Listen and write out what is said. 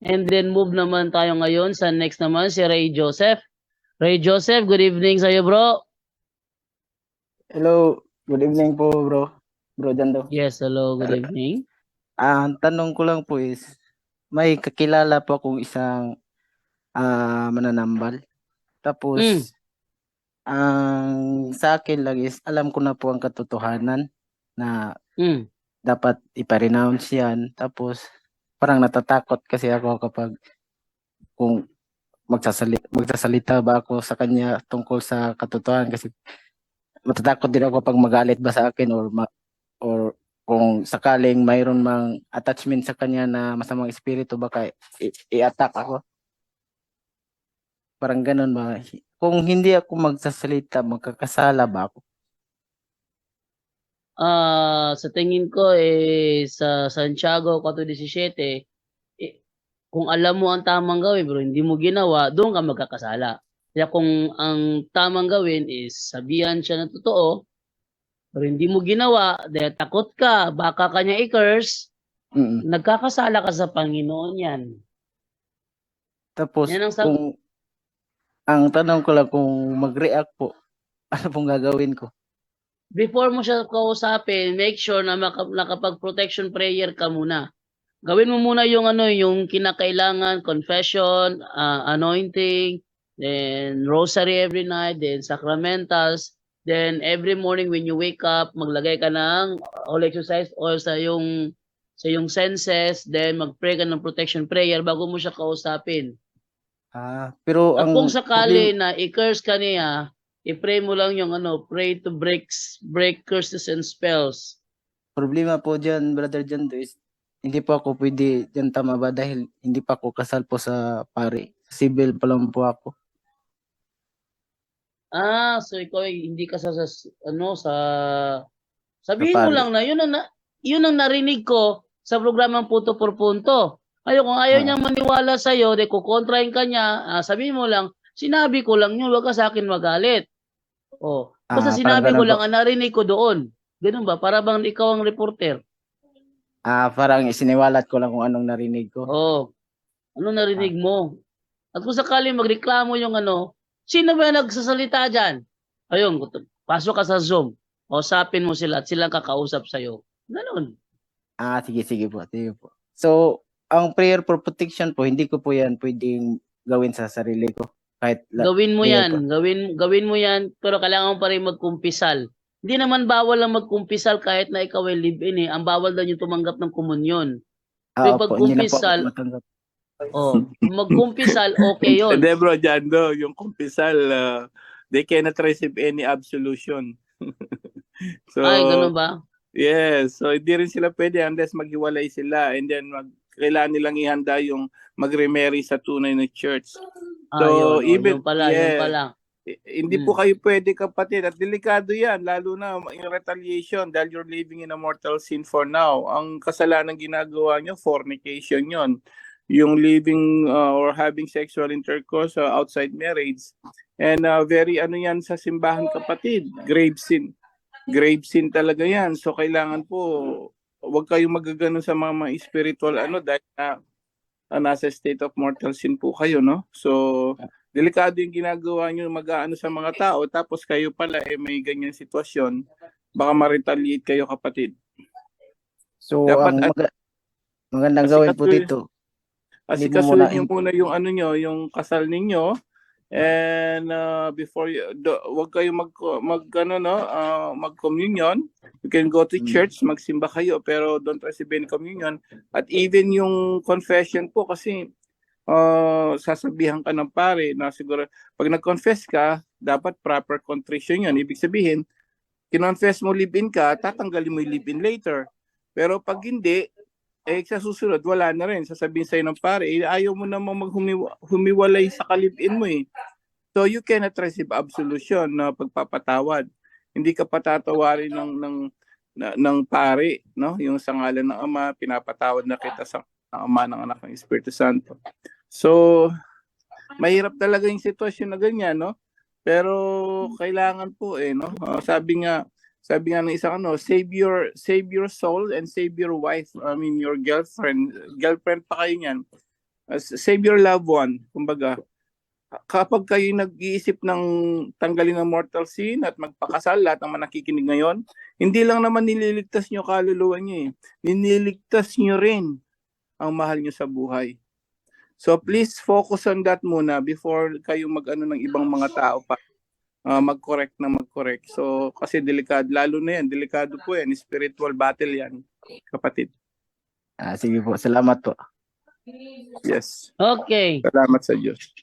And then move naman tayo ngayon sa next naman si Ray Joseph. Ray Joseph, good evening sa iyo, bro. Hello, good evening po bro. Bro Jando. Yes, hello, good evening. Ang tanong ko lang po is, may kakilala po akong isang mananambal. Mm. Tapos, ang sa akin lang is, alam ko na po ang katotohanan na Mm. dapat ipa-renounce yan. Tapos, parang natatakot kasi ako kapag kung magsasalita ba ako sa kanya tungkol sa katotohanan kasi matatakot din ako kapag magalit ba sa akin or kung sakaling mayroon mang attachment sa kanya na masamang espiritu baka i-attack ako. Parang ganun ba? Kung hindi ako magsasalita, magkakasala ba ako? Sa tingin ko sa Santiago 4:17, kung alam mo ang tamang gawin pero hindi mo ginawa, doon ka magkakasala. Kaya kung ang tamang gawin is sabihan siya ng totoo, pero hindi mo ginawa dahil takot ka, baka kanya i-curse, nagkakasala ka sa Panginoon yan. Tapos Yan ang kung ang tanong ko lang kung mag-react po, ano pong gagawin ko? Before mo siya kausapin, make sure na nakapag-protection prayer ka muna. Gawin mo muna yung yung kinakailangan, confession, anointing, then rosary every night, then sacramentals, then every morning when you wake up, maglagay ka ng holy exercise oil sa yung senses, then mag-pray ka ng protection prayer bago mo siya kausapin. Pero At ang kung sakali na i-curse ka niya, i-pray mo lang yung pray to break curses and spells. Problema po dyan, Brother Jando, is hindi po ako pwede dyan tama ba dahil hindi pa ako kasal po sa pare. Civil pa lang po ako. So ikaw hindi ka sa sabihin mo lang na yun ang narinig ko sa programang Punto por Punto. Kung ayaw niyang maniwala sa iyo, de kukontrahin ka niya, sabihin mo lang, sinabi ko lang yun, wag ka sa akin magalit. Basta sinabi ko lang ang narinig ko doon. Ganun ba? Para bang ikaw ang reporter? Parang isiniwalat ko lang kung anong narinig ko. Anong narinig mo? At kung sakali magreklamo yung sino ba nagsasalita dyan? Ayun, pasok ka sa Zoom. Usapin mo sila at silang kakausap sa'yo. Ganun. Sige po. So, ang prayer for protection po, hindi ko po yan pwedeng gawin sa sarili ko. Gawin mo yan. Gawin mo yan, pero kailangan mo pa rin magkumpisal. Hindi naman bawal lang magkumpisal kahit na ikaw ay live-in. Ang bawal daw yung tumanggap ng komunyon. Pero pag kumpisal, magkumpisal, okay yun. Hindi bro, Jando, yung kumpisal, they cannot receive any absolution. So, ay, ganun ba? Yes, so hindi rin sila pwede unless maghiwalay sila and then kailangan nilang ihanda yung magre-marry sa tunay na church. So, yun pala. Hindi po kayo pwede kapatid at delikado yan, lalo na yung retaliation dahil you're living in a mortal sin for now. Ang kasalanan ginagawa nyo, fornication yon, yung living or having sexual intercourse outside marriage. And very yan sa simbahan kapatid, grave sin talaga yan. So kailangan po wag kayong magagano sa mga spiritual dahil nasa state of mortal sin po kayo, no? So delikado yung ginagawa nyo mag-aano sa mga tao tapos kayo pala may ganyan sitwasyon, baka ma-retaliate kayo kapatid. So dapat magandang gawin po dito. Asikasuhin nyo muna yung yung kasal ninyo. And before wag kayo mag-communion. You can go to church, magsimba kayo, pero don't receive any communion. At even yung confession po kasi sasabihan ka ng pare na siguro pag nag-confess ka, dapat proper contrition yun. Ibig sabihin, kinonfess mo live-in ka, tatanggalin mo yung live-in later. Pero pag hindi, sa susunod, wala na rin. Sasabihin sa'yo ng pare, ayaw mo naman humiwalay sa kalibin mo eh. So you cannot receive absolution na pagpapatawad. Hindi ka patatawarin ng pare, no? Yung sa ngalan ng Ama, pinapatawad na kita sa Ama, ng Anak, ng Espiritu Santo. So, mahirap talaga yung sitwasyon na ganyan, no? Pero kailangan po no? Sabi nga ng isang save your soul and save your wife. I mean, your girlfriend pa kayo niyan. Save your loved one. Kumbaga, kapag kayo nag-iisip ng tanggalin ang mortal sin at magpakasal, lahat ng mga nakikinig ngayon, hindi lang naman nililigtas nyo kaluluwa nyo nililigtas nyo rin ang mahal nyo sa buhay. So please focus on that muna before kayo mag-ano ng ibang mga tao pa. Mag-correct. So kasi delikado, lalo na yan, delikado po yan, spiritual battle yan, kapatid. Sige po, salamat po. Yes. Okay. Salamat sa Diyos.